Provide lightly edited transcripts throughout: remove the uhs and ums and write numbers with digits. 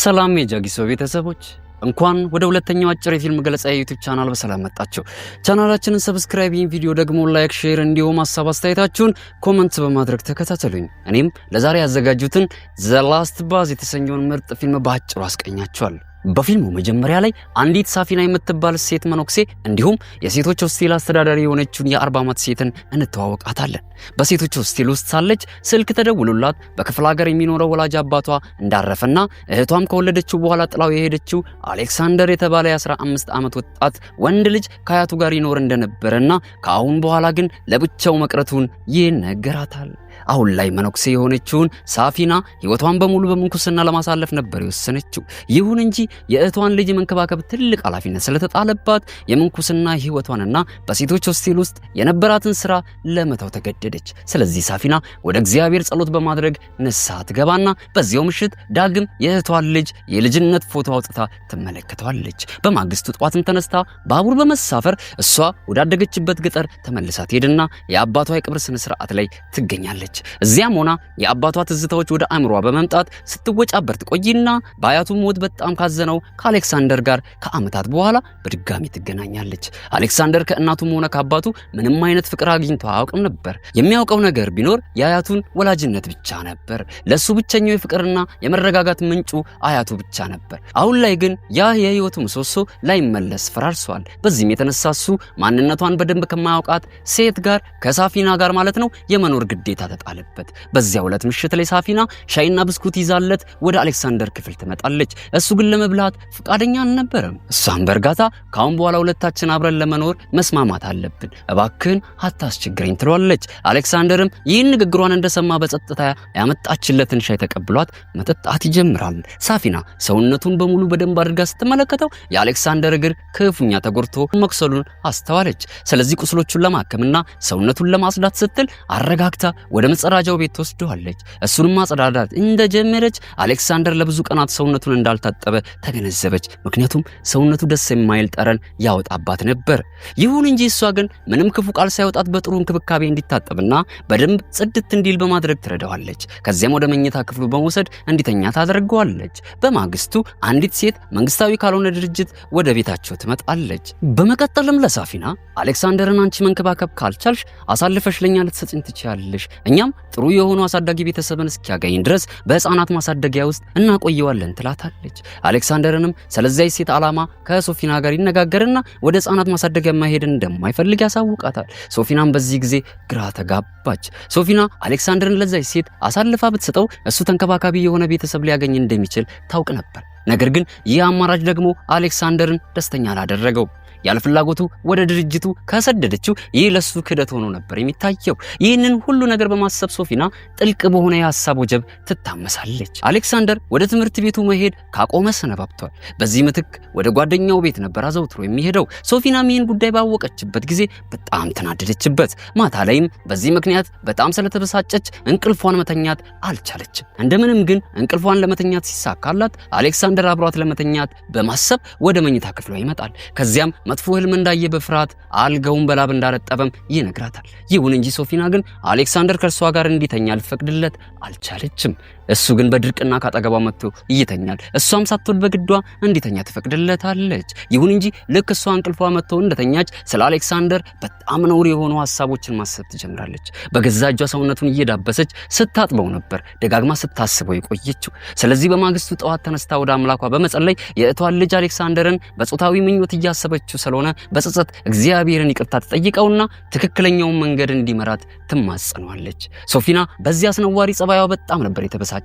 ሰላም የጃጊሶ ቤተሰቦች እንኳን ወደ ሁለተኛው አጭር የፊልም ገለጻ የዩቲዩብ ቻናል በሰላም መጣችሁ። ቻናላችንን ሰብስክራይብ፣ ይህን ቪዲዮ ደግሞ ላይክ፣ ሼር እንዲሁም ሐሳብ አስተያየታችሁን ኮሜንት በማድረግ ተከታተሉኝ። እኔም ለዛሬ ያዘጋጁትን ዘ ላስት ባዝ የተሰኘውን ምርጥ ፊልም በአጭሩ አስቀኛችኋለሁ። በፊልሙ መጀመሪያ ላይ አንዲት ሳፊና የምትባል ሴት መነኩሴ እንዲሁም የሴቶች ሆስቴል አስተዳዳሪ የሆነችውን የ40 ዓመት ሴትን እንተዋወቃታለን። በሴቶች ሆስቴል ውስጥ ሳለች ስልክ ተደውሎላት በክፍለ ሀገር የሚኖረው ወላጅ አባቷ እንዳረፈና እህቷም ከወለደችው በኋላ ጥላው የሄደችው አሌክሳንደር የተባለ የ15 ዓመት ወጣት ወንድ ልጅ ከአያቱ ጋር ይኖር እንደነበረና ከአሁን በኋላ ግን ለብቻው መቅረቱን ይነገራታል። አሁን ላይ መነኩሴ የሆነችውን ሳፊና ህይወቷን በሙሉ በምንኩስና ለማሳለፍ ነበር የወሰነችው። ይሁን እንጂ የእህቷን ልጅ መንከባከብ ትልቅ ኃላፊነት ስለተጣለባት የምንኩስና ህይወቷንና በሴቶች ሆስቴል ውስጥ የነበራትን ስራ ለመተው ተገደደች። ስለዚህ ሳፊና ወደ እግዚአብሔር ጸሎት በማድረግ ንስሐ ትገባና በዚያው ምሽት ዳግም የእህቷን ልጅ የልጅነት ፎቶ አውጥታ ትመለከተዋለች። በማግስቱ ጠዋትም ተነስታ ባቡር በመሳፈር እሷ ወዳደገችበት ገጠር ተመልሳ ትሄድና የአባቷ የቅብር ስነ ስርዓት ላይ ትገኛለች። እዚያም ሆና የአባቷ ትዝታዎች ወደ አእምሮዋ በመምጣት ስትወጫበር ትቆይና በአያቱ ሞት በጣም ካዘነው ከአሌክሳንደር ጋር ከዓመታት በኋላ በድጋሚ ትገናኛለች። አሌክሳንደር ከእናቱም ሆነ ከአባቱ ምንም አይነት ፍቅር አግኝቶ አያውቅም ነበር። የሚያውቀው ነገር ቢኖር የአያቱን ወላጅነት ብቻ ነበር። ለሱ ብቸኛው የፍቅርና የመረጋጋት ምንጩ አያቱ ብቻ ነበር። አሁን ላይ ግን ያ የህይወቱ ምሰሶ ላይመለስ ፈራርሷል። በዚህም የተነሳ እሱ ማንነቷን በደንብ ከማያውቃት ሴት ጋር ከሳፊና ጋር ማለት ነው የመኖር ግዴታ ተጣለበት። በዚያው ዕለት ምሽት ላይ ሳፊና ሻይና ብስኩት ይዛለት ወደ አሌክሳንደር ክፍል ትመጣለች። እሱ ግን ለመብላት ፈቃደኛ አልነበረም። እሷም በእርጋታ ካሁን በኋላ ሁለታችን አብረን ለመኖር መስማማት አለብን፣ እባክህን አታስቸግረኝ ትለዋለች። አሌክሳንደርም ይህን ንግግሯን እንደሰማ በጸጥታ ያመጣችለትን ሻይ ተቀብሏት መጠጣት ይጀምራል። ሳፊና ሰውነቱን በሙሉ በደንብ አድርጋ ስትመለከተው የአሌክሳንደር እግር ክፉኛ ተጎድቶ መክሰሉን አስተዋለች። ስለዚህ ቁስሎቹን ለማከምና ሰውነቱን ለማጽዳት ስትል አረጋግታ ወደ መጸዳጃው ቤት ተወስደዋለች። እሱንም ማጽዳዳት እንደጀመረች አሌክሳንደር ለብዙ ቀናት ሰውነቱን እንዳልታጠበ ተገነዘበች። ምክንያቱም ሰውነቱ ደስ የማይል ጠረን ያወጣባት ነበር። ይሁን እንጂ እሷ ግን ምንም ክፉ ቃል ሳይወጣት በጥሩ እንክብካቤ እንዲታጠብና በደንብ ጽድት እንዲል በማድረግ ትረዳዋለች። ከዚያም ወደ መኝታ ክፍሉ በመውሰድ እንዲተኛ ታደርገዋለች። በማግስቱ አንዲት ሴት መንግስታዊ ካልሆነ ድርጅት ወደ ቤታቸው ትመጣለች። በመቀጠልም ለሳፊና አሌክሳንደርን አንቺ መንከባከብ ካልቻልሽ አሳልፈሽ ለኛ ልትሰጪኝ ትችያለሽ፣ እኛም ጥሩ የሆኑ አሳዳጊ ቤተሰብን እስኪያገኝ ድረስ በህፃናት ማሳደጊያ ውስጥ እናቆየዋለን ትላታለች። አሌክሳንደርንም ስለዚያ ሴት ዓላማ ከሶፊና ጋር ይነጋገርና ወደ ህፃናት ማሳደጊያ ማሄድ እንደማይፈልግ ያሳውቃታል። ሶፊናም በዚህ ጊዜ ግራ ተጋባች። ሶፊና አሌክሳንደርን ለዚያ ሴት አሳልፋ ብትሰጠው እሱ ተንከባካቢ የሆነ ቤተሰብ ሊያገኝ እንደሚችል ታውቅ ነበር። ነገር ግን ይህ አማራጭ ደግሞ አሌክሳንደርን ደስተኛ አላደረገው። ያለ ፍላጎቱ ወደ ድርጅቱ ከሰደደችው ይህ ለሱ ክደት ሆኖ ነበር የሚታየው። ይህንን ሁሉ ነገር በማሰብ ሶፊና ጥልቅ በሆነ የሐሳብ ወጀብ ትታመሳለች። አሌክሳንደር ወደ ትምህርት ቤቱ መሄድ ካቆመ ሰነባብቷል። በዚህ ምትክ ወደ ጓደኛው ቤት ነበር አዘውትሮ የሚሄደው። ሶፊናም ይህን ጉዳይ ባወቀችበት ጊዜ በጣም ተናደደችበት። ማታ ላይም በዚህ ምክንያት በጣም ስለተበሳጨች እንቅልፏን መተኛት አልቻለችም። እንደምንም ግን እንቅልፏን ለመተኛት ሲሳካላት አሌክሳንደር አብሯት ለመተኛት በማሰብ ወደ መኝታ ክፍሏ ይመጣል። ከዚያም መጥፎ ህልም እንዳየ በፍርሃት አልጋውን በላብ እንዳረጠበም ይነግራታል። ይሁን እንጂ ሶፊና ግን አሌክሳንደር ከእርሷ ጋር እንዲተኛ ልፈቅድለት አልቻለችም። እሱ ግን በድርቅና ካጠገቧ መጥቶ ይተኛል። እሷም ሳትወድ በግዷ እንዲተኛ ትፈቅድለታለች። ይሁን እንጂ ልክ እሷ እንቅልፏ መጥቶ እንደተኛች ስለ አሌክሳንደር በጣም ነውር የሆኑ ሐሳቦችን ማሰብ ትጀምራለች። በገዛ እጇ ሰውነቱን እየዳበሰች ስታጥበው ነበር ደጋግማ ስታስበው የቆየችው። ስለዚህ በማግስቱ ጠዋት ተነስታ ወደ አምላኳ በመጸለይ የእህቷን ልጅ አሌክሳንደርን በጾታዊ ምኞት እያሰበችው ስለሆነ በጸጸት እግዚአብሔርን ይቅርታ ትጠይቀውና ትክክለኛውን መንገድ እንዲመራት ትማጸነዋለች። ሶፊና በዚህ አስነዋሪ ጸባይዋ በጣም ነበር የተበሳጨችው።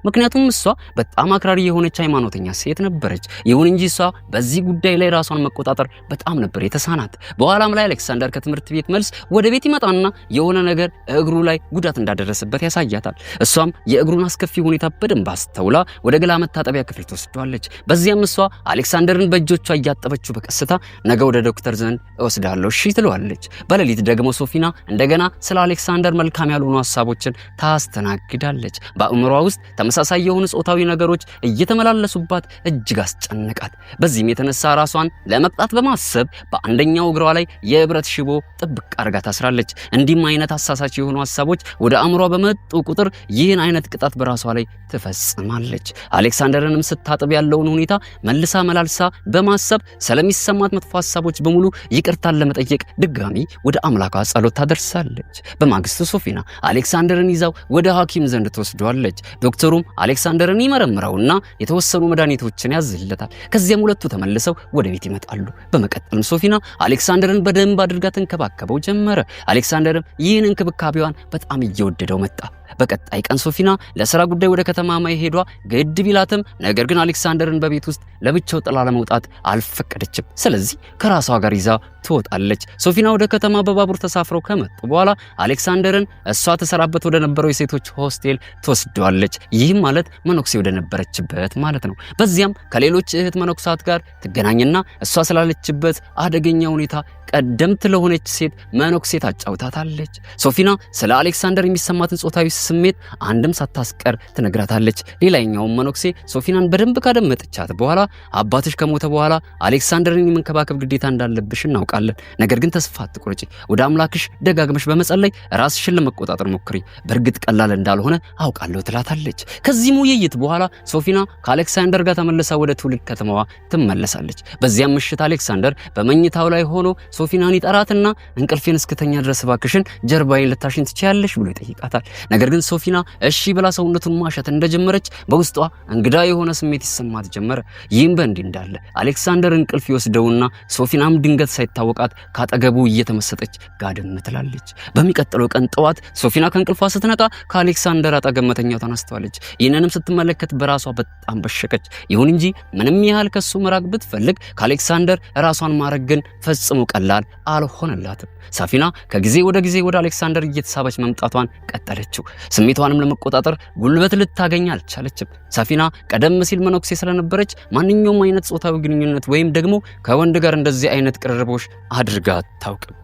ምክንያቱም እሷ በጣም አክራሪ የሆነች ሃይማኖተኛ ሴት ነበረች። ይሁን እንጂ እሷ በዚህ ጉዳይ ላይ ራሷን መቆጣጠር በጣም ነበር የተሳናት። በኋላም ላይ አሌክሳንደር ከትምህርት ቤት መልስ ወደ ቤት ይመጣና የሆነ ነገር እግሩ ላይ ጉዳት እንዳደረሰበት ያሳያታል። እሷም የእግሩን አስከፊ ሁኔታ በደንብ አስተውላ ወደ ገላ መታጠቢያ ክፍል ትወስደዋለች። በዚያም እሷ አሌክሳንደርን በእጆቿ እያጠበችው በቀስታ ነገ ወደ ዶክተር ዘንድ እወስዳለሁ እሺ ትለዋለች። በሌሊት ደግሞ ሶፊና እንደገና ስለ አሌክሳንደር መልካም ያልሆኑ ሐሳቦችን ታስተናግዳለች። በአእምሯ ውስጥ ተመሳሳይ የሆኑ ጾታዊ ነገሮች እየተመላለሱባት እጅግ አስጨነቃት። በዚህም የተነሳ ራሷን ለመቅጣት በማሰብ በአንደኛው እግሯ ላይ የብረት ሽቦ ጥብቅ አድርጋ ታስራለች። እንዲህም አይነት አሳሳች የሆኑ ሐሳቦች ወደ አእምሯ በመጡ ቁጥር ይህን አይነት ቅጣት በራሷ ላይ ትፈጽማለች። አሌክሳንደርንም ስታጥብ ያለውን ሁኔታ መልሳ መላልሳ በማሰብ ስለሚሰማት መጥፎ ሐሳቦች በሙሉ ይቅርታን ለመጠየቅ ድጋሚ ወደ አምላኳ ጸሎት ታደርሳለች። በማግስቱ ሶፊና አሌክሳንደርን ይዛው ወደ ሐኪም ዘንድ ትወስደዋለች። ዶክተሩም አሌክሳንደርን ይመረምረውና የተወሰኑ መድኃኒቶችን ያዝለታል። ከዚያም ሁለቱ ተመልሰው ወደ ቤት ይመጣሉ። በመቀጠልም ሶፊና አሌክሳንደርን በደንብ አድርጋ ተንከባከበው ጀመረ። አሌክሳንደርም ይህን እንክብካቤዋን በጣም እየወደደው መጣ። በቀጣይ ቀን ሶፊና ለሥራ ጉዳይ ወደ ከተማ መሄዷ ግድ ቢላትም ነገር ግን አሌክሳንደርን በቤት ውስጥ ለብቻው ጥላ ለመውጣት አልፈቀደችም። ስለዚህ ከራሷ ጋር ይዛ ትወጣለች። ሶፊና ወደ ከተማ በባቡር ተሳፍረው ከመጡ በኋላ አሌክሳንደርን እሷ ተሰራበት ወደ ነበረው የሴቶች ሆስቴል ትወስደዋለች። ይህም ማለት መነኩሴ ወደ ነበረችበት ማለት ነው። በዚያም ከሌሎች እህት መነኩሳት ጋር ትገናኝና እሷ ስላለችበት አደገኛ ሁኔታ ቀደምት ለሆነች ሴት መነኩሴ ታጫውታታለች። ሶፊና ስለ አሌክሳንደር የሚሰማትን ጾታዊ ስሜት አንድም ሳታስቀር ትነግራታለች። ሌላኛውም መነኩሴ ሶፊናን በደንብ ካደመጠቻት በኋላ አባትሽ ከሞተ በኋላ አሌክሳንደርን የመንከባከብ ግዴታ እንዳለብሽ እናውቃለን። ነገር ግን ተስፋ አትቁረጪ። ወደ አምላክሽ ደጋግመሽ በመጸለይ ራስሽን ለመቆጣጠር ሞክሪ። በእርግጥ ቀላል እንዳልሆነ አውቃለሁ ትላታለች። ከዚህም ውይይት በኋላ ሶፊና ከአሌክሳንደር ጋር ተመልሳ ወደ ትውልድ ከተማዋ ትመለሳለች። በዚያም ምሽት አሌክሳንደር በመኝታው ላይ ሆኖ ሶፊናን ይጠራትና እንቅልፌን እስክተኛ ድረስ ባክሽን ጀርባዬን ልታሽን ትችያለሽ ብሎ ይጠይቃታል። ነገር ግን ሶፊና እሺ ብላ ሰውነቱን ማሸት እንደጀመረች በውስጧ እንግዳ የሆነ ስሜት ይሰማት ጀመረ። ይህም በእንዲህ እንዳለ አሌክሳንደር እንቅልፍ ይወስደውና ሶፊናም ድንገት ሳይታወቃት ካጠገቡ እየተመሰጠች ጋደም ትላለች። በሚቀጥለው ቀን ጠዋት ሶፊና ከእንቅልፏ ስትነቃ ከአሌክሳንደር አጠገብ መተኛቷን አስተዋለች። ይህንንም ስትመለከት በራሷ በጣም በሸቀች። ይሁን እንጂ ምንም ያህል ከሱ መራቅ ብትፈልግ ከአሌክሳንደር ራሷን ማረግ ግን ፈጽሞ ቀላል አልሆነላትም። ሶፊና ከጊዜ ወደ ጊዜ ወደ አሌክሳንደር እየተሳበች መምጣቷን ቀጠለችው። ስሜቷንም ለመቆጣጠር ጉልበት ልታገኝ አልቻለችም። ሶፊና ቀደም ሲል መነኩሴ ስለነበረች ማንኛውም አይነት ጾታዊ ግንኙነት ወይም ደግሞ ከወንድ ጋር እንደዚህ አይነት ቅርርቦች አድርጋ አታውቅም።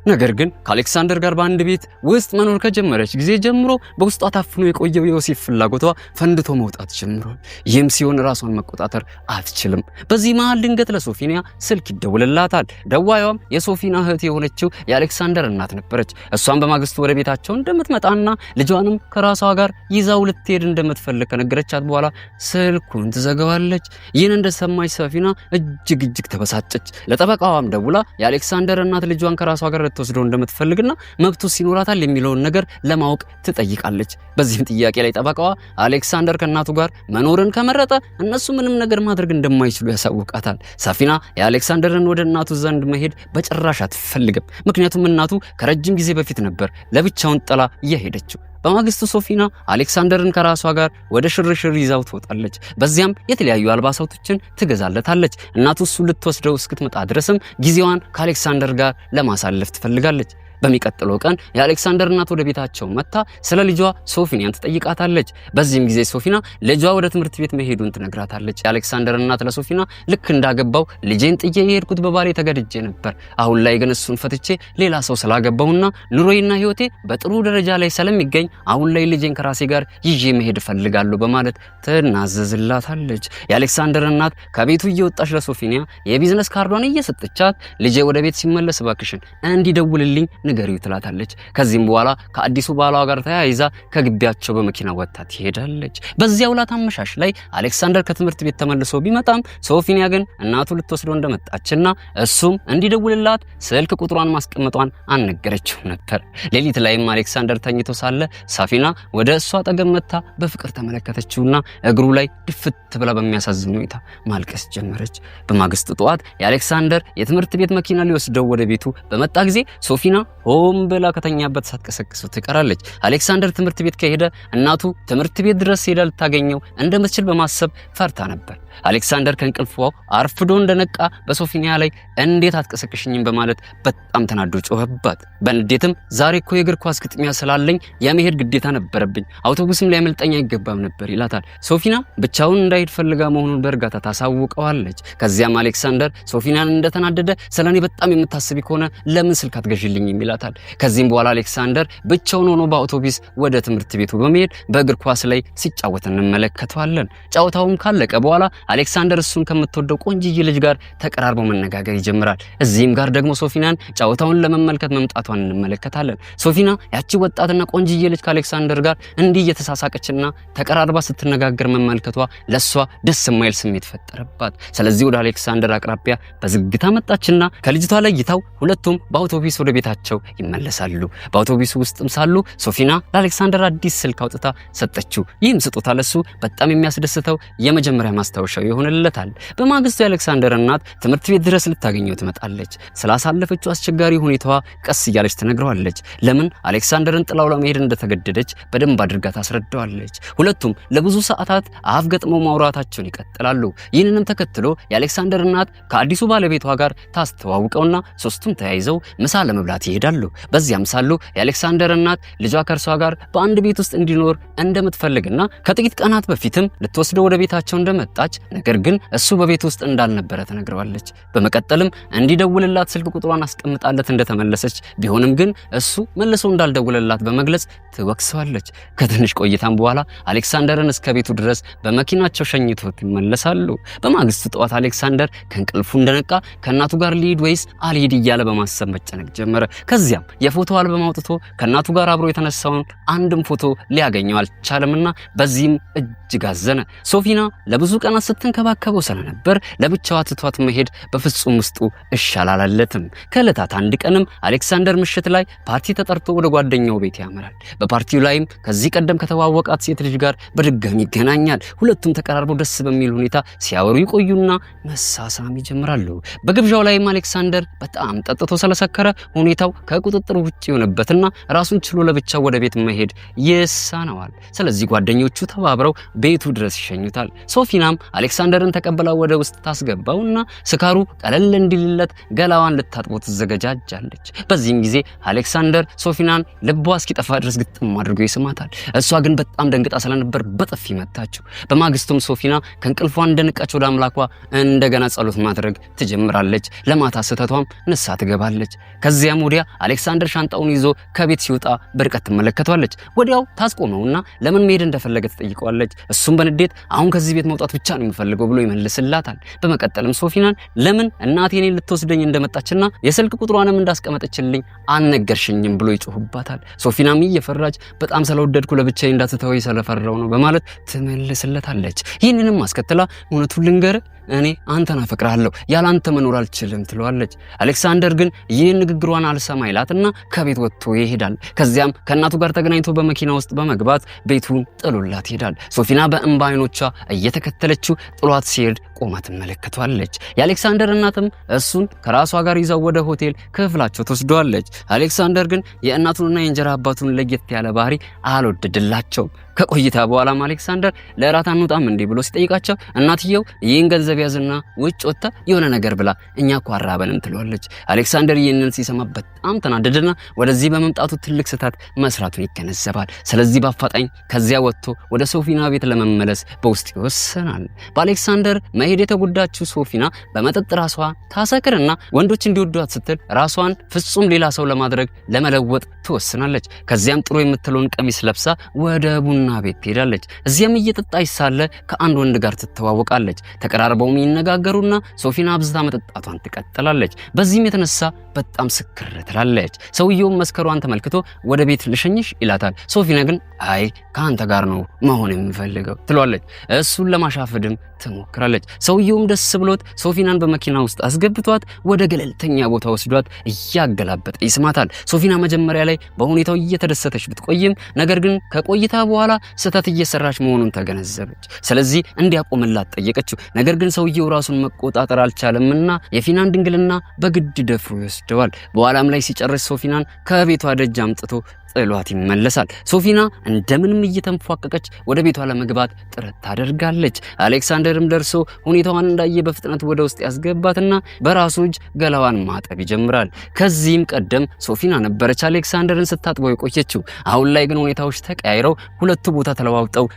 ነገር ግን ከአሌክሳንደር ጋር በአንድ ቤት ውስጥ መኖር ከጀመረች ጊዜ ጀምሮ በውስጧ ታፍኖ የቆየው የወሲብ ፍላጎቷ ፈንድቶ መውጣት ጀምሯል። ይህም ሲሆን ራሷን መቆጣጠር አትችልም። በዚህ መሃል ድንገት ለሶፊና ስልክ ይደውልላታል። ደዋዩም የሶፊና እህት የሆነችው የአሌክሳንደር እናት ነበረች። እሷም በማግስቱ ወደ ቤታቸው እንደምትመጣና ልጇንም ከራሷ ጋር ይዛው ልትሄድ እንደምትፈልግ ከነገረቻት በኋላ ስልኩን ትዘጋዋለች። ይህን እንደሰማች ሶፊና እጅግ ተበሳጨች። ለጠበቃዋም ደውላ የአሌክሳንደር እናት ልጇን ከራሷ ጋር ተወስዶ እንደምትፈልግና መብቱ ሲኖራታል የሚለውን ነገር ለማወቅ ትጠይቃለች። በዚህም ጥያቄ ላይ ጠበቃዋ አሌክሳንደር ከእናቱ ጋር መኖርን ከመረጠ እነሱ ምንም ነገር ማድረግ እንደማይችሉ ያሳውቃታል። ሶፊና የአሌክሳንደርን ወደ እናቱ ዘንድ መሄድ በጭራሽ አትፈልግም። ምክንያቱም እናቱ ከረጅም ጊዜ በፊት ነበር ለብቻውን ጥላ እየሄደችው። በማግስቱ ሶፊና አሌክሳንደርን ከራሷ ጋር ወደ ሽርሽር ይዛው ትወጣለች። በዚያም የተለያዩ አልባሳቶችን ትገዛለታለች። እናቱ እሱ ልትወስደው እስክትመጣ ድረስም ጊዜዋን ከአሌክሳንደር ጋር ለማሳለፍ ትፈልጋለች። በሚቀጥለው ቀን የአሌክሳንደር እናት ወደ ቤታቸው መጣ ስለ ልጇ ሶፊናን ትጠይቃታለች። በዚህም ጊዜ ሶፊና ልጇ ወደ ትምህርት ቤት መሄዱን ትነግራታለች። የአሌክሳንደር እናት ለሶፊና ልክ እንዳገባው ልጄን ጥዬ የሄድኩት በባሌ ተገድጄ ነበር። አሁን ላይ ግን እሱን ፈትቼ ሌላ ሰው ስላገባውና ኑሮዬና ህይወቴ በጥሩ ደረጃ ላይ ስለሚገኝ አሁን ላይ ልጄን ከራሴ ጋር ይዤ መሄድ ፈልጋለሁ በማለት ትናዘዝላታለች። የአሌክሳንደር እናት ከቤቱ እየወጣች ለሶፊና የቢዝነስ ካርዷን እየሰጠቻት ልጄ ወደ ቤት ሲመለስ ባክሽን እንዲደውልልኝ ንገሪው ትላታለች። ከዚህም በኋላ ከአዲሱ ባሏ ጋር ተያይዛ ከግቢያቸው በመኪና ወጣ ትሄዳለች። በዚያው ዕለት አመሻሽ ላይ አሌክሳንደር ከትምህርት ቤት ተመልሶ ቢመጣም ሶፊና ግን እናቱ ልትወስደው እንደመጣችና እሱም እንዲደውልላት ስልክ ቁጥሯን ማስቀመጧን አልነገረችው ነበር። ሌሊት ላይም አሌክሳንደር ተኝቶ ሳለ ሶፊና ወደ እሷ አጠገብ መጣ በፍቅር ተመለከተችውና እግሩ ላይ ድፍት ብላ በሚያሳዝን ሁኔታ ማልቀስ ጀመረች። በማግስቱ ጠዋት የአሌክሳንደር የትምህርት ቤት መኪና ሊወስደው ወደ ቤቱ በመጣ ጊዜ ሶፊና ሆም ብላ ከተኛበት ሳትቀሰቅሰው ትቀራለች። አሌክሳንደር ትምህርት ቤት ከሄደ እናቱ ትምህርት ቤት ድረስ ሄዳ ልታገኘው እንደምትችል በማሰብ ፈርታ ነበር። አሌክሳንደር ከእንቅልፏ አርፍዶ እንደነቃ በሶፊኒያ ላይ እንዴት አትቀሰቅሽኝም በማለት በጣም ተናዶ ጮኸባት። በንዴትም ዛሬ እኮ የእግር ኳስ ግጥሚያ ስላለኝ የመሄድ ግዴታ ነበረብኝ፣ አውቶቡስም ሊያመልጠኝ አይገባም ነበር ይላታል። ሶፊና ብቻውን እንዳይሄድ ፈልጋ መሆኑን በእርጋታ ታሳውቀዋለች። ከዚያም አሌክሳንደር ሶፊናን እንደተናደደ ስለኔ በጣም የምታስቢ ከሆነ ለምን ስልክ አትገዢልኝም ይላታል። ከዚህም በኋላ አሌክሳንደር ብቻውን ሆኖ በአውቶቡስ ወደ ትምህርት ቤቱ በመሄድ በእግር ኳስ ላይ ሲጫወት እንመለከተዋለን። ጨዋታውም ካለቀ በኋላ አሌክሳንደር እሱን ከምትወደው ቆንጂዬ ልጅ ጋር ተቀራርቦ መነጋገር ይጀምራል። እዚህም ጋር ደግሞ ሶፊናን ጨዋታውን ለመመልከት መምጣቷን እንመለከታለን። ሶፊና ያቺ ወጣትና ቆንጂዬ ልጅ ከአሌክሳንደር ጋር እንዲህ እየተሳሳቀችና ተቀራርባ ስትነጋገር መመልከቷ ለሷ ደስ የማይል ስሜት ፈጠረባት። ስለዚህ ወደ አሌክሳንደር አቅራቢያ በዝግታ መጣችና ከልጅቷ ለይታው ሁለቱም በአውቶቡስ ወደ ቤታቸው ይመለሳሉ። በአውቶቡሱ ውስጥም ሳሉ ሶፊና ለአሌክሳንደር አዲስ ስልክ አውጥታ ሰጠችው። ይህም ስጦታ ለሱ በጣም የሚያስደስተው የመጀመሪያ ማስታወሻው ይሆንለታል። በማግስቱ የአሌክሳንደር እናት ትምህርት ቤት ድረስ ልታገኘው ትመጣለች። ስላሳለፈችው አስቸጋሪ ሁኔታዋ ቀስ እያለች ትነግረዋለች። ለምን አሌክሳንደርን ጥላው ለመሄድ እንደተገደደች በደንብ አድርጋ ታስረዳዋለች። ሁለቱም ለብዙ ሰዓታት አፍ ገጥመው ማውራታቸውን ይቀጥላሉ። ይህንንም ተከትሎ የአሌክሳንደር እናት ከአዲሱ ባለቤቷ ጋር ታስተዋውቀውና ሶስቱም ተያይዘው ምሳ ለመብላት ይሄዳሉ። በዚያም ሳሉ የአሌክሳንደር እናት ልጇ ከእርሷ ጋር በአንድ ቤት ውስጥ እንዲኖር እንደምትፈልግና ከጥቂት ቀናት በፊትም ልትወስደው ወደ ቤታቸው እንደመጣች ነገር ግን እሱ በቤት ውስጥ እንዳልነበረ ትነግረዋለች። በመቀጠልም እንዲደውልላት ስልክ ቁጥሯን አስቀምጣለት እንደተመለሰች ቢሆንም ግን እሱ መልሶ እንዳልደውልላት በመግለጽ ትወቅሰዋለች። ከትንሽ ቆይታም በኋላ አሌክሳንደርን እስከ ቤቱ ድረስ በመኪናቸው ሸኝቶት ይመለሳሉ። በማግስቱ ጠዋት አሌክሳንደር ከእንቅልፉ እንደነቃ ከእናቱ ጋር ሊሄድ ወይስ አልሄድ እያለ በማሰብ መጨነቅ ጀመረ። ከዚያም የፎቶ አልበም አውጥቶ ከእናቱ ጋር አብሮ የተነሳውን አንድም ፎቶ ሊያገኘው አልቻለምና በዚህም እጅግ አዘነ። ሶፊና ለብዙ ቀናት ስትንከባከበው ስለነበር ለብቻዋ ትቷት መሄድ በፍጹም ውስጡ እሻላለለትም። ከዕለታት አንድ ቀንም አሌክሳንደር ምሽት ላይ ፓርቲ ተጠርቶ ወደ ጓደኛው ቤት ያመራል። በፓርቲው ላይም ከዚህ ቀደም ከተዋወቃት ሴት ልጅ ጋር በድጋሚ ይገናኛል። ሁለቱም ተቀራርበው ደስ በሚል ሁኔታ ሲያወሩ ይቆዩና መሳሳም ይጀምራሉ። በግብዣው ላይም አሌክሳንደር በጣም ጠጥቶ ስለሰከረ ሁኔታው ከቁጥጥር ውጭ የሆነበትና ራሱን ችሎ ለብቻው ወደ ቤት መሄድ ይሳነዋል። ስለዚህ ጓደኞቹ ተባብረው ቤቱ ድረስ ይሸኙታል። ሶፊናም አሌክሳንደርን ተቀበላ ወደ ውስጥ ታስገባውና ስካሩ ቀለል እንዲልለት ገላዋን ልታጥቦ ትዘገጃጃለች። በዚህም ጊዜ አሌክሳንደር ሶፊናን ልቧ እስኪጠፋ ድረስ ግጥም አድርጎ ይስማታል። እሷ ግን በጣም ደንግጣ ስለነበር በጥፊ መታችው። በማግስቱም ሶፊና ከእንቅልፏ እንደነቃች ወደ አምላኳ እንደገና ጸሎት ማድረግ ትጀምራለች። ለማታ ስህተቷም ንስሐ ትገባለች። ከዚያም ወዲያ አሌክሳንደር ሻንጣውን ይዞ ከቤት ሲወጣ በርቀት ትመለከቷለች። ወዲያው ታስቆመውና ለምን መሄድ እንደፈለገ ትጠይቀዋለች። እሱም በንዴት አሁን ከዚህ ቤት መውጣት ብቻ ነው የምፈልገው ብሎ ይመልስላታል። በመቀጠልም ሶፊናን ለምን እናቴ እኔን ልትወስደኝ እንደመጣችና የስልክ ቁጥሯንም እንዳስቀመጠችልኝ አልነገርሽኝም ብሎ ይጮህባታል። ሶፊናም እየፈራች በጣም ስለወደድኩ ለብቻዬ እንዳትተወኝ ስለፈራው ነው በማለት ትመልስለታለች። ይህንንም አስከትላ እውነቱን ልንገር እኔ አንተን አፈቅራለሁ ያላንተ መኖር አልችልም ትለዋለች። አሌክሳንደር ግን ይህን ንግግሯን አልሰማ ይላትና ከቤት ወጥቶ ይሄዳል። ከዚያም ከእናቱ ጋር ተገናኝቶ በመኪና ውስጥ በመግባት ቤቱን ጥሎላት ይሄዳል። ሶፊና በእንባ አይኖቿ እየተከተለችው ጥሏት ሲሄድ ቆማ ትመለከቷለች። የአሌክሳንደር እናትም እሱን ከራሷ ጋር ይዛው ወደ ሆቴል ክፍላቸው ተወስደዋለች። አሌክሳንደር ግን የእናቱንና የእንጀራ አባቱን ለየት ያለ ባህሪ አልወደደላቸውም። ከቆይታ በኋላም አሌክሳንደር ለእራት አንወጣም እንዴ ብሎ ሲጠይቃቸው እናትየው ይህን ገንዘብ ያዝና ውጭ ወጥተ የሆነ ነገር ብላ እኛ እኮ አራበንም ትለዋለች። አሌክሳንደር ይህንን ሲሰማ በጣም ተናደደና ወደዚህ በመምጣቱ ትልቅ ስህተት መስራቱን ይገነዘባል። ስለዚህ በአፋጣኝ ከዚያ ወጥቶ ወደ ሶፊና ቤት ለመመለስ በውስጥ ይወሰናል። በአሌክሳንደር መሄድ የተጎዳችው ሶፊና በመጠጥ ራሷ ታሰክርና ወንዶች እንዲወዷት ስትል ራሷን ፍጹም ሌላ ሰው ለማድረግ ለመለወጥ ትወስናለች። ከዚያም ጥሩ የምትለውን ቀሚስ ለብሳ ወደ ቡና ቤት ትሄዳለች። እዚያም እየጠጣች ሳለ ከአንድ ወንድ ጋር ትተዋወቃለች። ተቀራርበውም ይነጋገሩና ሶፊና አብዝታ መጠጣቷን ትቀጥላለች። በዚህም የተነሳ በጣም ስክር ትላለች። ሰውየውም መስከሯን ተመልክቶ ወደ ቤት ልሸኝሽ ይላታል። ሶፊና ግን አይ ከአንተ ጋር ነው መሆን የምፈልገው ትለዋለች። እሱን ለማሻፈድም ትሞክራለች። ሰውየውም ደስ ብሎት ሶፊናን በመኪና ውስጥ አስገብቷት ወደ ገለልተኛ ቦታ ወስዷት እያገላበጠ ይስማታል። ሶፊና መጀመሪያ ላይ ላይ በሁኔታው እየተደሰተች ብትቆይም ነገር ግን ከቆይታ በኋላ ስህተት እየሰራች መሆኑን ተገነዘበች። ስለዚህ እንዲያቆምላት ጠየቀችው። ነገር ግን ሰውየው ራሱን መቆጣጠር አልቻለምና የፊናን ድንግልና በግድ ደፍሮ ይወስደዋል። በኋላም ላይ ሲጨርስ ሶፊናን ከቤቷ ደጅ አምጥቶ ጥሏት ይመለሳል። ሶፊና እንደምንም እየተንፏቀቀች ወደ ቤቷ ለመግባት ጥረት ታደርጋለች። አሌክሳንደርም ደርሶ ሁኔታዋን እንዳየ በፍጥነት ወደ ውስጥ ያስገባትና በራሱ እጅ ገላዋን ማጠብ ይጀምራል። ከዚህም ቀደም ሶፊና ነበረች አሌክሳንደርን ስታጥበው የቆየችው። አሁን ላይ ግን ሁኔታዎች ተቀያይረው ሁለቱ ቦታ ተለዋውጠው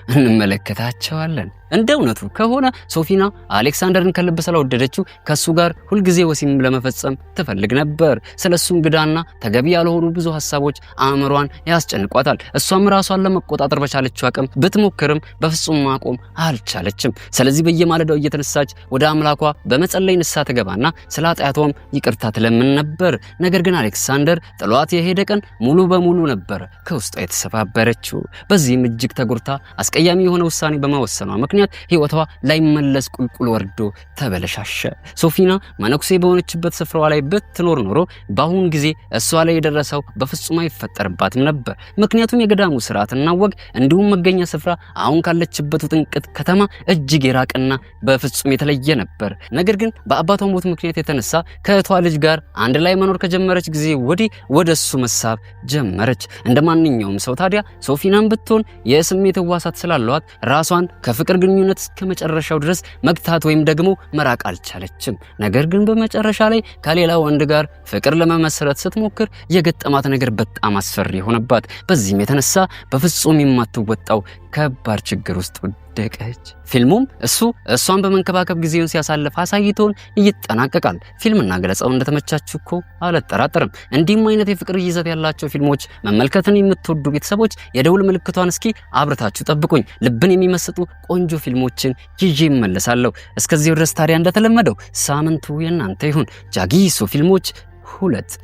እንመለከታቸዋለን። እንደ እውነቱ ከሆነ ሶፊና አሌክሳንደርን ከልብ ስለወደደችው ከሱ ጋር ሁልጊዜ ወሲም ለመፈጸም ትፈልግ ነበር። ስለሱ እንግዳና ተገቢ ያልሆኑ ብዙ ሐሳቦች አእምሯን ያስጨንቋታል። እሷም ራሷን ለመቆጣጠር በቻለችው አቅም ብትሞክርም በፍጹም ማቆም አልቻለችም። ስለዚህ በየማለዳው እየተነሳች ወደ አምላኳ በመጸለይ ንስሐ ትገባና ስለ ኃጢአቷም ይቅርታ ትለምን ነበር። ነገር ግን አሌክሳንደር ጥሏት የሄደ ቀን ሙሉ በሙሉ ነበር ከውስጧ የተሰባበረችው። በዚህም እጅግ ተጎድታ አስቀያሚ የሆነ ውሳኔ በመወሰኗ ምክንያት ህይወቷ ላይመለስ ቁልቁል ወርዶ ተበለሻሸ። ሶፊና መነኩሴ በሆነችበት ስፍራዋ ላይ ብትኖር ኖሮ በአሁን ጊዜ እሷ ላይ የደረሰው በፍጹም አይፈጠርባትም ነበር። ምክንያቱም የገዳሙ ስርዓትና ወግ እንዲሁም መገኛ ስፍራ አሁን ካለችበት ውጥንቅጥ ከተማ እጅግ የራቀና በፍጹም የተለየ ነበር። ነገር ግን በአባቷ ሞት ምክንያት የተነሳ ከእህቷ ልጅ ጋር አንድ ላይ መኖር ከጀመረች ጊዜ ወዲህ ወደሱ መሳብ ጀመረች። እንደ ማንኛውም ሰው ታዲያ ሶፊናም ብትሆን የስሜት ህዋሳት ስላለዋት ራሷን ከፍቅር ግንኙነት እስከ መጨረሻው ድረስ መግታት ወይም ደግሞ መራቅ አልቻለችም። ነገር ግን በመጨረሻ ላይ ከሌላ ወንድ ጋር ፍቅር ለመመስረት ስትሞክር የገጠማት ነገር በጣም አስፈሪ ሆነባት። በዚህም የተነሳ በፍጹም የማትወጣው ከባድ ችግር ውስጥ ወደቀች። ፊልሙም እሷን በመንከባከብ ጊዜውን ሲያሳልፍ አሳይቶን ይጠናቀቃል። ፊልምና ገለጻው እንደተመቻችሁ እኮ አልጠራጠርም። እንዲህም አይነት የፍቅር ይዘት ያላቸው ፊልሞች መመልከትን የምትወዱ ቤተሰቦች የደውል ምልክቷን እስኪ አብርታችሁ ጠብቁኝ። ልብን የሚመስጡ ቆንጆ ፊልሞችን ይዤ እመለሳለሁ። እስከዚያው ድረስ ታዲያ እንደተለመደው ሳምንቱ የእናንተ ይሁን። ጃጊሶ ፊልሞች 2